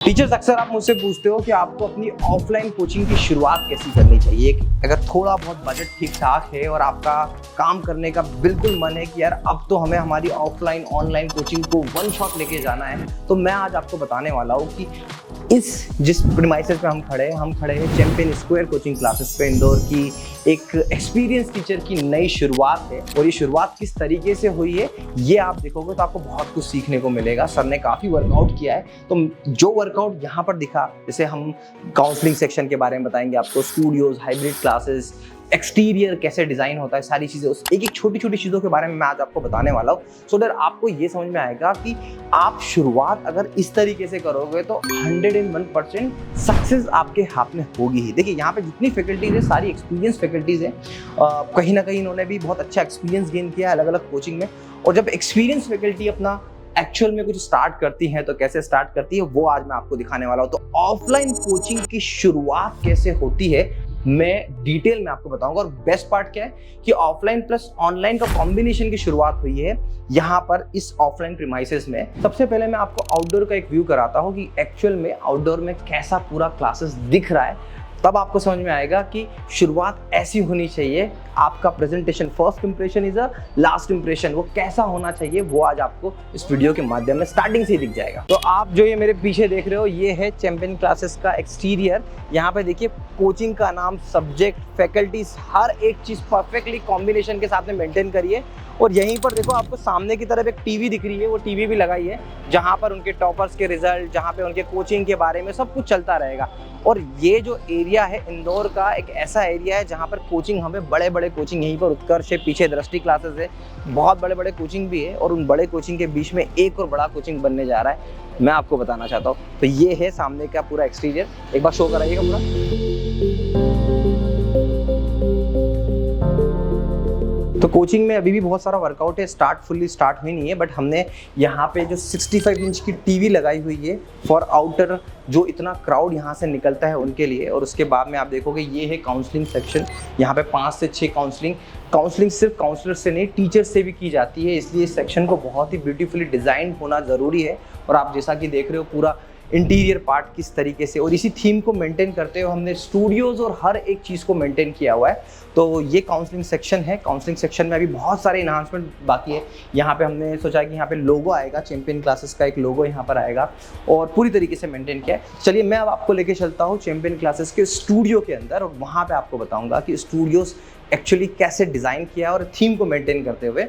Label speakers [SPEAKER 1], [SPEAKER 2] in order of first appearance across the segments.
[SPEAKER 1] Teachers अक्सर आप मुझसे पूछते हो कि आपको अपनी ऑफलाइन कोचिंग की शुरुआत कैसी करनी चाहिए। अगर थोड़ा बहुत बजट ठीक ठाक है और आपका काम करने का बिल्कुल मन है कि यार अब तो हमें हमारी ऑफलाइन ऑनलाइन कोचिंग को वन शॉट लेके जाना है, तो मैं आज आपको बताने वाला हूँ कि जिस प्रीमाइसेस पे हम खड़े हैं चैंपियन स्क्वायर कोचिंग क्लासेस पे। इंदौर की एक एक्सपीरियंस टीचर की नई शुरुआत है और ये शुरुआत किस तरीके से हुई है ये आप देखोगे तो आपको बहुत कुछ सीखने को मिलेगा। सर ने काफ़ी वर्कआउट किया है, तो जो वर्कआउट यहाँ पर दिखा, जैसे हम काउंसलिंग सेक्शन के बारे में बताएंगे आपको, स्टूडियोज, हाइब्रिड क्लासेस, एक्सटीरियर कैसे डिज़ाइन होता है, सारी चीज़ें, उस एक एक छोटी छोटी चीज़ों के बारे में मैं आज आपको बताने वाला हूँ। सो दैट आपको ये समझ में आएगा कि आप शुरुआत अगर इस तरीके से करोगे तो 101% सक्सेस आपके हाथ में होगी ही। देखिए यहाँ पे जितनी फैकल्टीज है सारी एक्सपीरियंस फैकल्टीज हैं, कहीं ना कहीं इन्होंने भी बहुत अच्छा एक्सपीरियंस गेन किया है अलग अलग कोचिंग में। और जब एक्सपीरियंस फैकल्टी अपना एक्चुअल में कुछ स्टार्ट करती है तो कैसे स्टार्ट करती है वो आज मैं आपको दिखाने वाला हूँ। तो ऑफलाइन कोचिंग की शुरुआत कैसे होती है मैं डिटेल में आपको बताऊंगा। और बेस्ट पार्ट क्या है कि ऑफलाइन प्लस ऑनलाइन का कॉम्बिनेशन की शुरुआत हुई है यहाँ पर इस ऑफलाइन प्रीमाइसेस में। सबसे पहले मैं आपको आउटडोर का एक व्यू कराता हूँ कि एक्चुअल में आउटडोर में कैसा पूरा क्लासेस दिख रहा है, तब आपको समझ में आएगा कि शुरुआत ऐसी होनी चाहिए। आपका presentation first impression is a last impression, वो कैसा होना चाहिए वो आज आपको इस वीडियो के माध्यम में स्टार्टिंग से ही दिख जाएगा। तो आप जो ये मेरे पीछे देख रहे हो ये है चैंपियन क्लासेस का एक्सटीरियर। यहाँ पे देखिए कोचिंग का नाम, सब्जेक्ट, फैकल्टीज, हर एक चीज़ परफेक्टली कॉम्बिनेशन के साथ में मेंटेन करिए। और यहीं पर देखो आपको सामने की तरफ एक टीवी दिख रही है, वो टीवी भी लगाई है जहाँ पर उनके टॉपर्स के रिजल्ट, जहाँ पे उनके कोचिंग के बारे में सब कुछ चलता रहेगा। और ये जो एरिया है इंदौर का एक ऐसा एरिया है जहाँ पर कोचिंग, हमें बड़े बड़े कोचिंग, यहीं पर उत्कर्ष है, पीछे दृष्टि क्लासेस है, बहुत बड़े बड़े कोचिंग भी है। और उन बड़े कोचिंग के बीच में एक और बड़ा कोचिंग बनने जा रहा है, मैं आपको बताना चाहता हूँ। तो ये है सामने का पूरा एक्सटीरियर, एक बार शो कराइएगा पूरा। तो कोचिंग में अभी भी बहुत सारा वर्कआउट है, फुल्ली स्टार्ट हुई नहीं है, बट हमने यहाँ पे जो 65 इंच की टीवी लगाई हुई है फॉर आउटर, जो इतना क्राउड यहाँ से निकलता है उनके लिए। और उसके बाद में आप देखोगे ये है काउंसलिंग सेक्शन। यहाँ पे 5 से 6 काउंसलिंग सिर्फ काउंसलर से नहीं टीचर से भी की जाती है, इसलिए इस सेक्शन को बहुत ही ब्यूटीफुली डिज़ाइन होना ज़रूरी है। और आप जैसा कि देख रहे हो पूरा इंटीरियर पार्ट किस तरीके से, और इसी थीम को मेंटेन करते हुए हमने स्टूडियोज़ और हर एक चीज़ को मेंटेन किया हुआ है। तो ये काउंसलिंग सेक्शन है। काउंसलिंग सेक्शन में अभी बहुत सारे इन्हांसमेंट बाकी है। यहाँ पे हमने सोचा कि यहाँ पे लोगो आएगा, चैंपियन क्लासेस का एक लोगो यहाँ पर आएगा और पूरी तरीके से मेंटेन किया है। चलिए मैं अब आपको लेके चलता हूँ चैंपियन क्लासेस के स्टूडियो के अंदर, और वहाँ पर आपको बताऊँगा कि स्टूडियोज़ एक्चुअली कैसे डिज़ाइन किया है और थीम को मेंटेन करते हुए।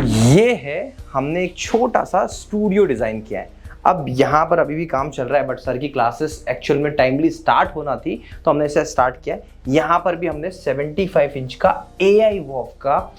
[SPEAKER 1] ये है, हमने एक छोटा सा स्टूडियो डिज़ाइन किया है। अब यहाँ पर अभी भी काम चल रहा है, बट सर की क्लासेस एक्चुअल में टाइमली स्टार्ट होना थी तो हमने इसे स्टार्ट किया है। यहाँ पर भी हमने 75 इंच का AI वॉफ का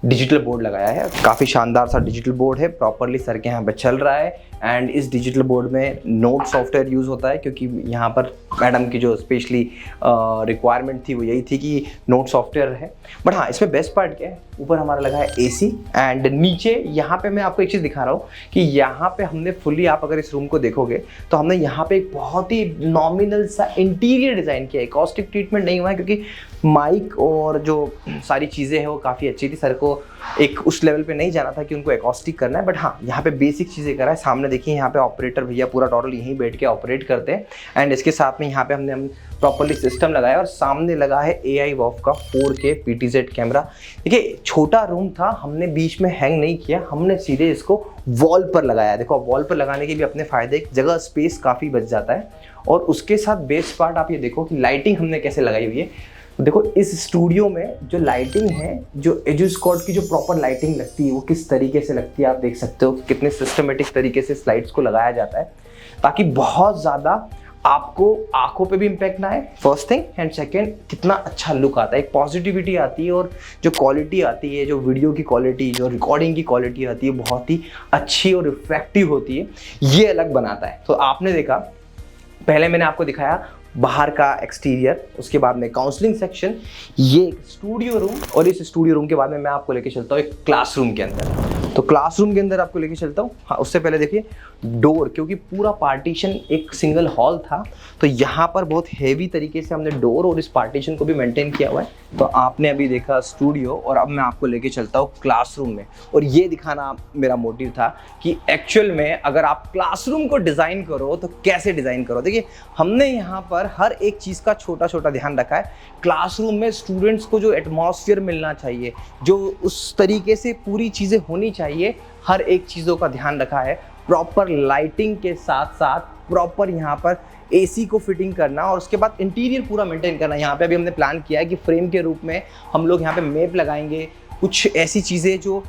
[SPEAKER 1] डिजिटल बोर्ड लगाया है। काफ़ी शानदार सा डिजिटल बोर्ड है, प्रॉपरली सर के यहाँ पे चल रहा है। एंड इस डिजिटल बोर्ड में नोट सॉफ्टवेयर यूज़ होता है, क्योंकि यहाँ पर मैडम की जो स्पेशली रिक्वायरमेंट थी वो यही थी कि नोट सॉफ्टवेयर है। बट हाँ, इसमें बेस्ट पार्ट क्या है, ऊपर हमारा लगा है AC, एंड नीचे यहाँ पे मैं आपको एक चीज़ दिखा रहा हूँ कि यहाँ पे हमने फुल्ली, आप अगर इस रूम को देखोगे तो हमने यहाँ पे एक बहुत ही नॉमिनल सा इंटीरियर डिज़ाइन किया है। कॉस्टिक ट्रीटमेंट नहीं हुआ है क्योंकि माइक और जो सारी चीज़ें हैं वो काफ़ी अच्छी थी। सर को एक उस लेवल पे नहीं जाना था कि उनको एकॉस्टिक करना है, बट हाँ यहाँ पे बेसिक चीज़ें करा है। सामने देखिए यहाँ पे ऑपरेटर भैया पूरा टोटल यहीं बैठ के ऑपरेट करते हैं। एंड इसके साथ में यहाँ पे हमने प्रॉपरली सिस्टम लगाया और सामने लगा है AI वॉफ का 4K PTZ कैमरा। देखिए छोटा रूम था, हमने बीच में हैंग नहीं किया, हमने सीधे इसको वॉल पर लगाया। देखो वॉल पर लगाने के भी अपने फ़ायदे, एक जगह स्पेस काफ़ी बच जाता है। और उसके साथ बेस्ट पार्ट आप ये देखो कि लाइटिंग हमने कैसे लगाई हुई है। देखो इस स्टूडियो में जो लाइटिंग है, जो एजुस्कॉट की जो प्रॉपर लाइटिंग लगती है वो किस तरीके से लगती है, आप देख सकते हो कि कितने सिस्टमेटिक तरीके से स्लाइड्स को लगाया जाता है ताकि बहुत ज़्यादा आपको आंखों पे भी इम्पैक्ट ना आए, फर्स्ट थिंग। एंड सेकेंड, कितना अच्छा लुक आता है, एक पॉजिटिविटी आती है, और जो क्वालिटी आती है, जो वीडियो की क्वालिटी, जो रिकॉर्डिंग की क्वालिटी आती है, बहुत ही अच्छी और इफेक्टिव होती है। ये अलग बनाता है। तो आपने देखा, पहले मैंने आपको दिखाया बाहर का एक्सटीरियर, उसके बाद में काउंसलिंग सेक्शन, ये एक स्टूडियो रूम, और इस स्टूडियो रूम के बाद में मैं आपको लेके चलता हूँ एक क्लासरूम के अंदर। तो क्लासरूम के अंदर आपको लेके चलता हूँ। हाँ, उससे पहले देखिए डोर, क्योंकि पूरा पार्टीशन एक सिंगल हॉल था तो यहाँ पर बहुत हेवी तरीके से हमने डोर और इस पार्टीशन को भी मेंटेन किया हुआ है। तो आपने अभी देखा स्टूडियो, और अब मैं आपको लेके चलता हूँ क्लासरूम में, और ये दिखाना मेरा मोटिव था कि एक्चुअल में अगर आप क्लासरूम को डिज़ाइन करो तो कैसे डिज़ाइन करो। देखिए हमने यहाँ पर हर एक चीज़ का छोटा छोटा ध्यान रखा है। क्लासरूम में स्टूडेंट्स को जो एटमॉस्फेयर मिलना चाहिए, जो उस तरीके से पूरी चीज़ें होनी चाहिए, हर एक चीज़ों का ध्यान रखा है। प्रॉपर लाइटिंग के साथ साथ प्रॉपर यहाँ पर एसी को फिटिंग करना और उसके बाद इंटीरियर पूरा मेंटेन करना। यहाँ पे अभी हमने प्लान किया है कि फ्रेम के रूप में हम लोग यहाँ पे मैप लगाएंगे, कुछ ऐसी चीज़ें जो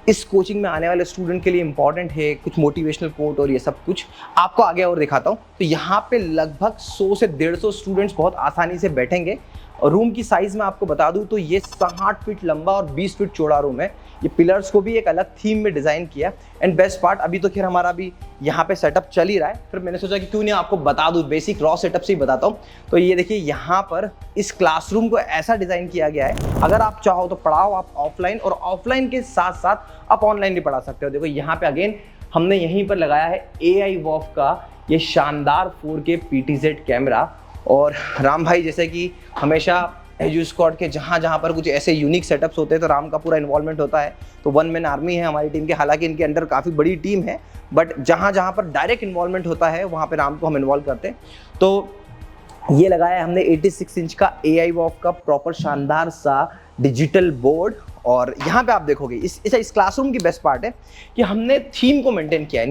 [SPEAKER 1] इस कोचिंग में आने वाले स्टूडेंट के लिए इंपॉर्टेंट है, कुछ मोटिवेशनल कोट और ये सब कुछ आपको आगे और दिखाता हूँ। तो यहाँ पे लगभग 100 से 150 स्टूडेंट्स बहुत आसानी से बैठेंगे। और रूम की साइज़ मैं आपको बता दूँ तो ये 60 फीट लंबा और 20 फीट चौड़ा रूम है। ये पिलर्स को भी एक अलग थीम में डिज़ाइन किया। एंड बेस्ट पार्ट, अभी तो खैर हमारा भी यहाँ पे सेटअप चल ही रहा है, फिर मैंने सोचा कि क्यों नहीं आपको बता दूँ, बेसिक रॉ सेटअप से ही बताता हूँ। तो ये देखिए यहाँ पर इस क्लासरूम को ऐसा डिज़ाइन किया गया है, अगर आप चाहो तो पढ़ाओ आप ऑफलाइन, और ऑफलाइन के साथ साथ आप ऑनलाइन भी पढ़ा सकते हो। देखो यहाँ पे अगेन हमने यहीं पर लगाया है AI वॉफ का ये शानदार 4K PTZ कैमरा। और राम भाई जैसे कि हमेशा एजू स्क्वाड के जहाँ पर कुछ ऐसे यूनिक सेटअप्स होते हैं तो राम का पूरा इन्वॉल्वमेंट होता है। तो 1 मैन आर्मी है हमारी टीम के, हालांकि इनके अंडर काफ़ी बड़ी टीम है, बट जहाँ पर डायरेक्ट इन्वॉल्वमेंट होता है वहाँ पे राम को हम इन्वॉल्व करते हैं। तो ये लगाया है हमने 86 इंच का AI वॉफ का प्रॉपर शानदार सा डिजिटल बोर्ड। और यहाँ पे आप देखोगे इस क्लासरूम की बेस्ट पार्ट है कि हमने थीम को मेंटेन किया है।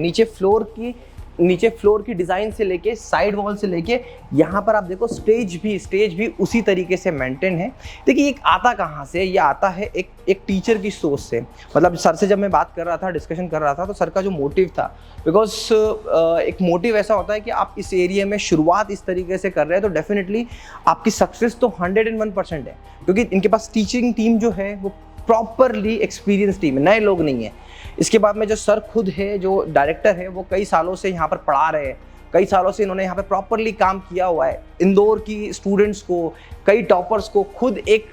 [SPEAKER 1] नीचे फ्लोर की डिज़ाइन से लेके साइड वॉल से लेके यहाँ पर आप देखो स्टेज भी उसी तरीके से मेंटेन है। देखिए एक आता कहाँ से, ये आता है एक टीचर की सोच से। मतलब सर से जब मैं बात कर रहा था, डिस्कशन कर रहा था, तो सर का जो मोटिव था, बिकॉज एक मोटिव ऐसा होता है कि आप इस एरिया में शुरुआत इस तरीके से कर रहे हैं तो डेफिनेटली आपकी सक्सेस तो 101% है, क्योंकि इनके पास टीचिंग टीम जो है वो प्रॉपरली एक्सपीरियंस टीम है, नए लोग नहीं है। इसके बाद में जो सर खुद है, जो डायरेक्टर है, वो कई सालों से यहाँ पर पढ़ा रहे हैं, कई सालों से इन्होंने यहाँ पे प्रॉपरली काम किया हुआ है। इंदौर की स्टूडेंट्स को, कई टॉपर्स को, खुद एक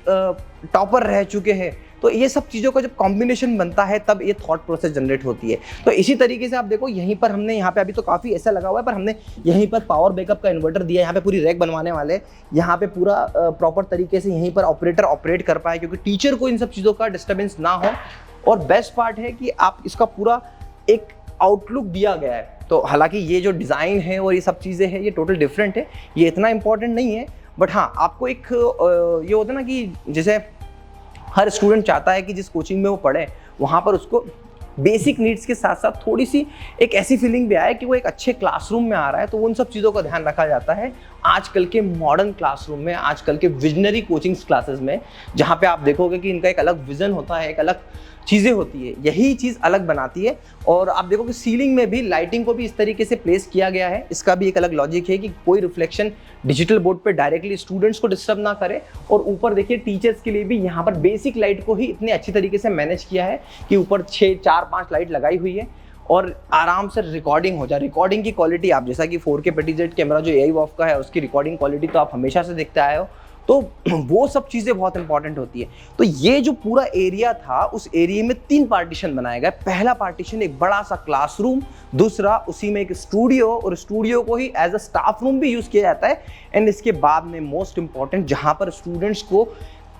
[SPEAKER 1] टॉपर रह चुके हैं। तो ये सब चीज़ों का जब कॉम्बिनेशन बनता है तब ये थॉट प्रोसेस जनरेट होती है। तो इसी तरीके से आप देखो यहीं पर हमने, यहाँ पे अभी तो काफ़ी ऐसा लगा हुआ है, पर हमने यहीं पर पावर बैकअप का इन्वर्टर दिया है। यहाँ पे पूरी रैक बनवाने वाले, यहाँ पे पूरा प्रॉपर तरीके से यहीं पर ऑपरेटर ऑपरेट कर पाए, क्योंकि टीचर को इन सब चीज़ों का डिस्टर्बेंस ना हो। और बेस्ट पार्ट है कि आप इसका पूरा एक आउटलुक दिया गया है। तो हालांकि ये जो डिज़ाइन है और ये सब चीज़ें हैं ये टोटल डिफरेंट है, ये इतना इंपॉर्टेंट नहीं है, बट हाँ आपको एक ये होता है ना कि जैसे हर स्टूडेंट चाहता है कि जिस कोचिंग में वो पढ़े वहाँ पर उसको बेसिक नीड्स के साथ साथ थोड़ी सी एक ऐसी फीलिंग भी आए कि वो एक अच्छे क्लासरूम में आ रहा है। तो उन सब चीज़ों का ध्यान रखा जाता है आजकल के मॉडर्न क्लासरूम में, आजकल के विजनरी कोचिंग्स क्लासेस में, जहाँ पे आप देखोगे कि इनका एक अलग विजन होता है, एक अलग चीज़ें होती है, यही चीज़ अलग बनाती है। और आप देखो कि सीलिंग में भी लाइटिंग को भी इस तरीके से प्लेस किया गया है। इसका भी एक अलग लॉजिक है कि कोई रिफ्लेक्शन डिजिटल बोर्ड पे डायरेक्टली स्टूडेंट्स को डिस्टर्ब ना करे। और ऊपर देखिए टीचर्स के लिए भी यहाँ पर बेसिक लाइट को ही इतने अच्छी तरीके से मैनेज किया है कि ऊपर 4-5 लाइट लगाई हुई है और आराम से रिकॉर्डिंग हो जाए। रिकॉर्डिंग की क्वालिटी आप जैसा कि 4K PTZ कैमरा जो AI वॉफ का है उसकी रिकॉर्डिंग क्वालिटी तो आप हमेशा से देखते आए हो, तो वो सब चीज़ें बहुत इंपॉर्टेंट होती है। तो ये जो पूरा एरिया था, उस एरिया में 3 पार्टीशन बनाए गए। पहला पार्टीशन एक बड़ा सा क्लासरूम, दूसरा उसी में एक स्टूडियो, और स्टूडियो को ही एज अ स्टाफ रूम भी यूज़ किया जाता है। एंड इसके बाद में मोस्ट इंपॉर्टेंट जहाँ पर स्टूडेंट्स को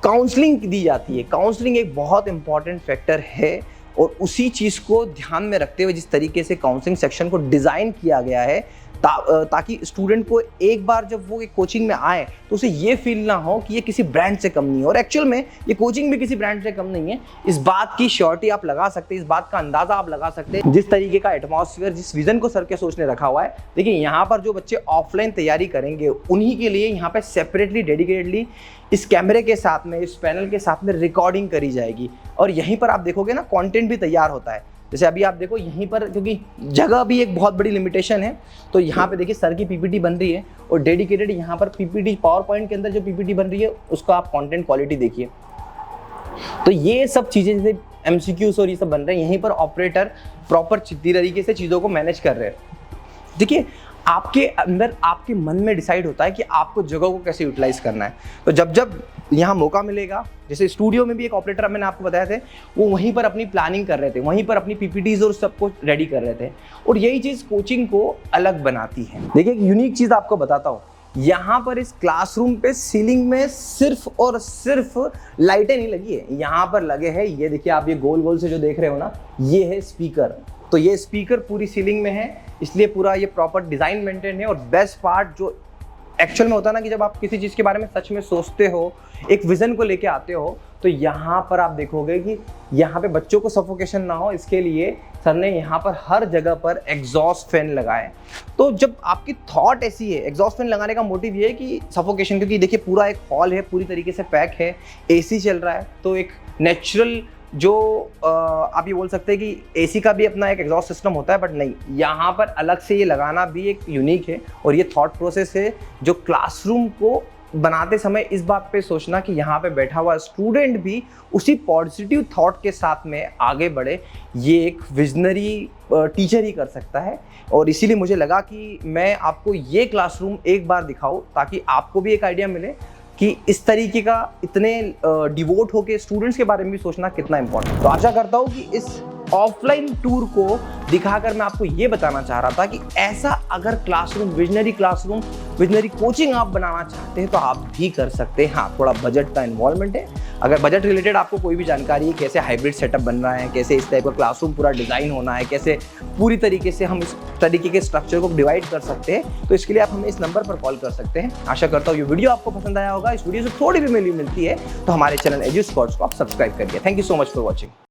[SPEAKER 1] काउंसलिंग दी जाती है। काउंसलिंग एक बहुत इंपॉर्टेंट फैक्टर है, और उसी चीज़ को ध्यान में रखते हुए जिस तरीके से काउंसलिंग सेक्शन को डिज़ाइन किया गया है ताकि स्टूडेंट को एक बार जब वो एक कोचिंग में आए तो उसे ये फील ना हो कि ये किसी ब्रांड से कम नहीं है। और एक्चुअल में ये कोचिंग भी किसी ब्रांड से कम नहीं है। इस बात की श्योरिटी आप लगा सकते हैं, इस बात का अंदाज़ा आप लगा सकते हैं जिस तरीके का एटमॉस्फेयर, जिस विजन को सर के सोच ने रखा हुआ है। देखिए यहाँ पर जो बच्चे ऑफलाइन तैयारी करेंगे उन्हीं के लिए यहाँ पर सेपरेटली डेडिकेटेडली इस कैमरे के साथ में, इस पैनल के साथ में रिकॉर्डिंग करी जाएगी। और यहीं पर आप देखोगे ना कंटेंट भी तैयार होता है। जैसे अभी आप देखो यहीं पर, क्योंकि जगह भी एक बहुत बड़ी लिमिटेशन है, तो यहाँ पे देखिए सर की पीपीटी बन रही है और डेडिकेटेड यहाँ पर पीपीटी, पावर पॉइंट के अंदर जो पीपीटी बन रही है उसका आप कंटेंट क्वालिटी देखिए। तो ये सब चीज़ें जैसे MCQs और ये सब बन रहे हैं, यहीं पर ऑपरेटर प्रॉपर तरीके से चीज़ों को मैनेज कर रहे हैं। देखिए आपके अंदर, आपके मन में डिसाइड होता है कि आपको जगह को कैसे यूटिलाइज करना है। तो जब जब यहाँ मौका मिलेगा, जैसे स्टूडियो में भी एक ऑपरेटर मैंने आपको बताया थे, वो वहीं पर अपनी प्लानिंग कर रहे थे, वहीं पर अपनी पीपीटीज और सब कुछ रेडी कर रहे थे, और यही चीज़ कोचिंग को अलग बनाती है। देखिए एक यूनिक चीज़ आपको बताता हूँ, यहाँ पर इस क्लासरूम पे सीलिंग में सिर्फ और सिर्फ लाइटें नहीं लगी है, यहाँ पर लगे हैं, ये देखिए आप, ये गोल गोल से जो देख रहे हो ना, ये है स्पीकर। तो ये स्पीकर पूरी सीलिंग में है, इसलिए पूरा ये प्रॉपर डिज़ाइन मेंटेन है। और बेस्ट पार्ट जो एक्चुअल में होता है ना, कि जब आप किसी चीज़ के बारे में सच में सोचते हो, एक विज़न को लेके आते हो, तो यहाँ पर आप देखोगे कि यहाँ पे बच्चों को सफोकेशन ना हो, इसके लिए सर ने यहाँ पर हर जगह पर एग्जॉस्ट फैन लगाए। तो जब आपकी थॉट ऐसी है, एग्जॉस्ट फैन लगाने का मोटिव ये है कि सफोकेशन, क्योंकि देखिए पूरा एक हॉल है, पूरी तरीके से पैक है, एसी चल रहा है, तो एक नेचुरल जो आप ये बोल सकते हैं कि एसी का भी अपना एक एग्जॉस्ट सिस्टम होता है, बट नहीं, यहाँ पर अलग से ये लगाना भी एक यूनिक है। और ये थॉट प्रोसेस है जो क्लासरूम को बनाते समय इस बात पे सोचना कि यहाँ पे बैठा हुआ स्टूडेंट भी उसी पॉजिटिव थॉट के साथ में आगे बढ़े, ये एक विजनरी टीचर ही कर सकता है। और इसीलिए मुझे लगा कि मैं आपको ये क्लासरूम एक बार दिखाऊं, ताकि आपको भी एक आइडिया मिले कि इस तरीके का इतने डिवोट होके स्टूडेंट्स के बारे में भी सोचना कितना इंपॉर्टेंट। तो आशा करता हूँ कि इस ऑफलाइन टूर को दिखाकर मैं आपको ये बताना चाह रहा था कि ऐसा अगर क्लासरूम, विजनरी कोचिंग आप बनाना चाहते हैं तो आप भी कर सकते हैं। हाँ, थोड़ा बजट का इन्वॉल्वमेंट है। अगर बजट रिलेटेड आपको कोई भी जानकारी है, कैसे हाइब्रिड सेटअप बन रहा है, कैसे इस टाइप का क्लासरूम पूरा डिज़ाइन होना है, कैसे पूरी तरीके से हम इस तरीके के स्ट्रक्चर को डिवाइड कर सकते हैं, तो इसके लिए आप हमें इस नंबर पर कॉल कर सकते हैं। आशा करता हूँ ये वीडियो आपको पसंद आया होगा। इस वीडियो से थोड़ी भी वैल्यू मिलती है तो हमारे चैनल एजुस्पोर्ट्स को आप सब्सक्राइब करिए। Thank you so much for watching.